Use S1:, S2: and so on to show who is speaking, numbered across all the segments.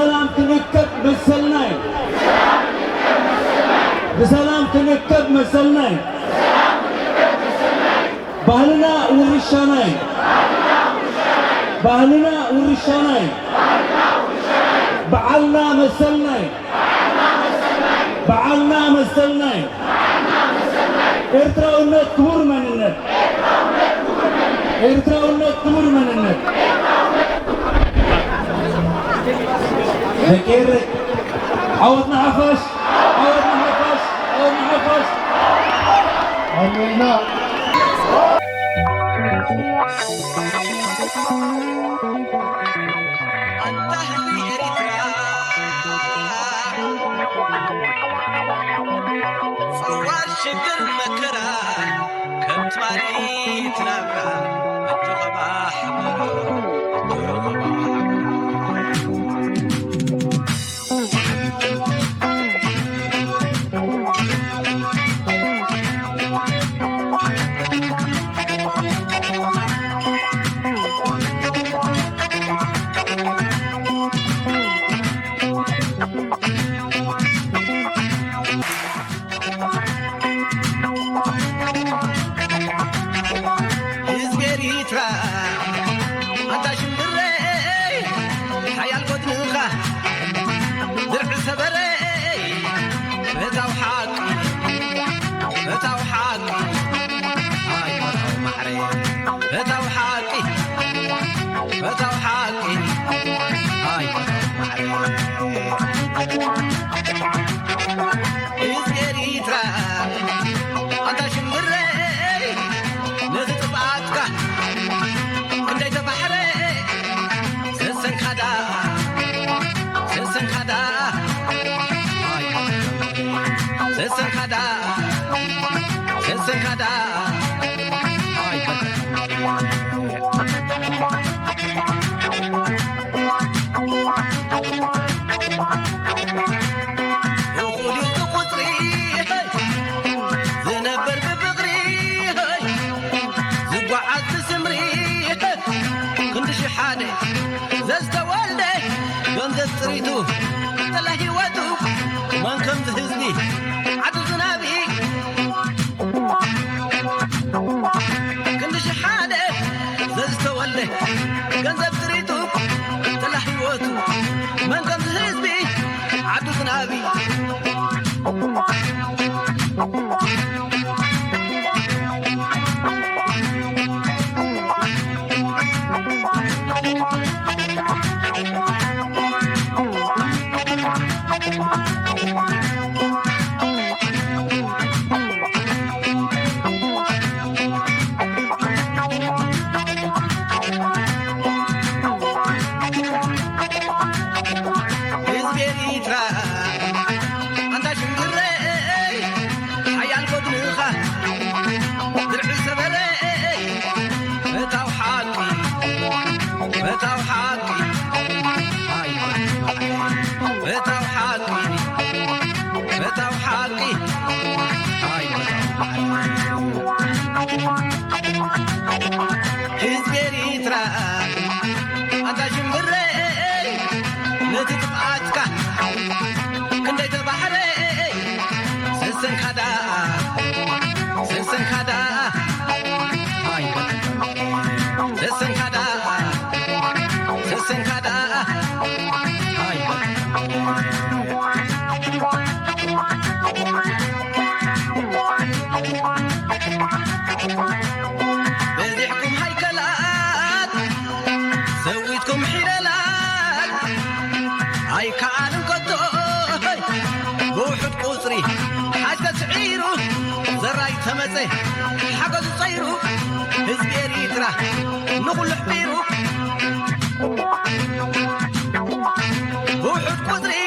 S1: بسلام تنكب مسلناي بسلام تنكب مسلناي ባህልና ውርሻናይ ባህልና ውርሻናይ በዓልና መሰልናይ በዓልና መሰልናይ ኤርትራውነት ክቡር መንነት ኤርትራውነት ክቡር መንነት ለቄር عوضنا عفاش عوضنا عفاش عوضنا عفاش عملنا
S2: شكل مكرا كنت مالي تنبرا الجغبا حمرا بزحكم هيكلات سويتكم حلالات هاي كعالم كتو بوحد قصري حتى تعيرو زراي تمزي حقد صيرو هزبي ريترا نقول حبيرو بوحد قصري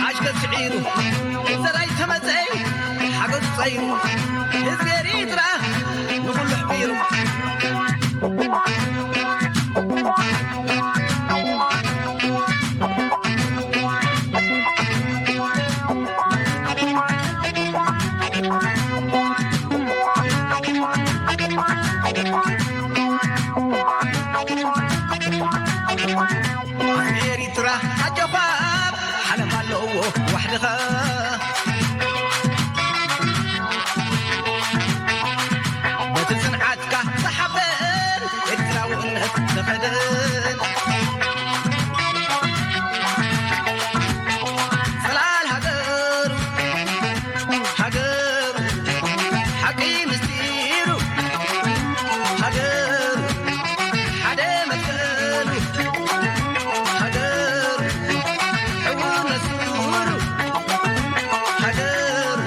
S2: حاجة تعيرو زراي تمزي حقد صيرو هزبي ريترا نقول حبيرو Eritrea, Ajapa. وحدها بتسنعتك صحبين اكرا وانك تفدن سلال هجر هجر حكيم استيرو هجر حدا مثلو هجر حوار نسورو هجر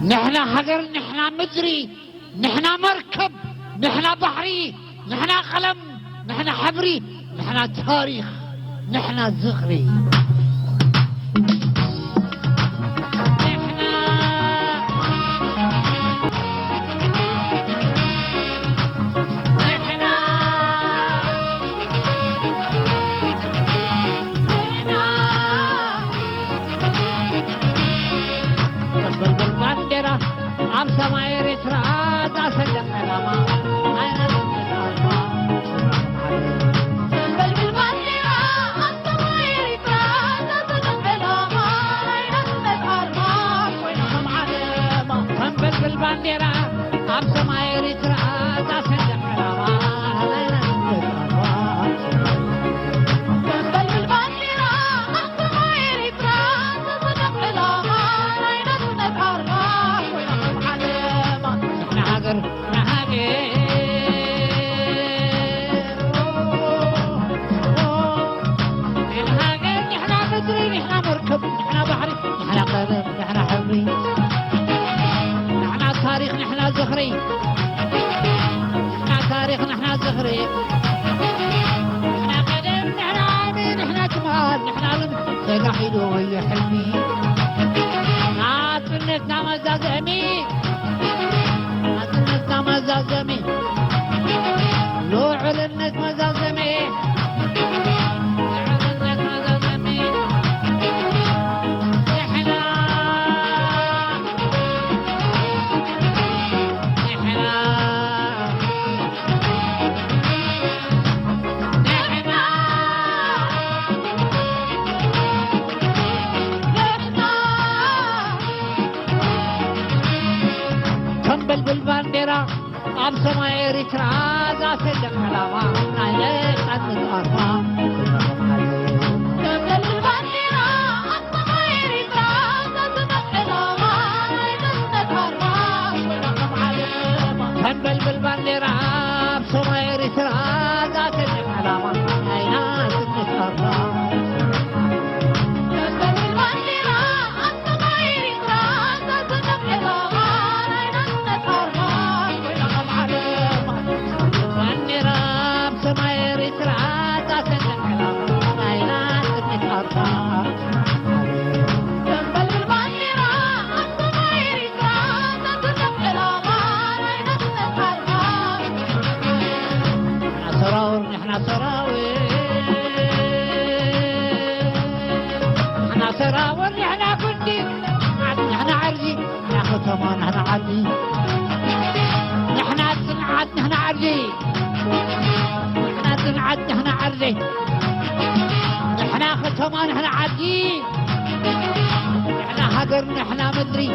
S3: نحن حجر، نحن مدري، نحن مركب، نحن بحري، نحن قلم، نحن حبري، نحن تاريخ، نحن زغري. عم سماير تراد أسلم علامة أنا بل بالبندرة عم سماير تراد أسلم علامة أنا وينهم علامة بل بالبندرة عم سماير تراد أسلم علامة أنا بل بالبندرة عم سماير تراد أسلم علامة نهاجر نحن
S4: مدري نحنا مركب نحنا بحري نحنا قلم نحنا حبري نحنا تاريخ نحنا زخري نحنا تاريخ نحنا زخري نحنا قدم نحنا عامي نحنا كمال نحنا لم سلاحيلو ويا حلمي ناتنتنا مزازمي ناتنتنا مزازمي لو علنت مزازمي علنت مزازمي نحنا تنبل بالبانديرة أب سماء إريترا ذات الكلامة نايلة قد أرما
S3: تنبل بالبانديرة أصلا إريترا ذات الكلامة
S4: تنبل بالبانديرة أب سماء إريترا ذات الكلامة نايلة قد أرما سراور نحنا كندي نحنا عرجي ناخذ ثمان نحنا عرجي نحنا صنعت نحنا عرجي نحنا صنعت نحنا عرجي نحنا خذ ثمان نحنا عرجي نحنا هجر نحنا مدري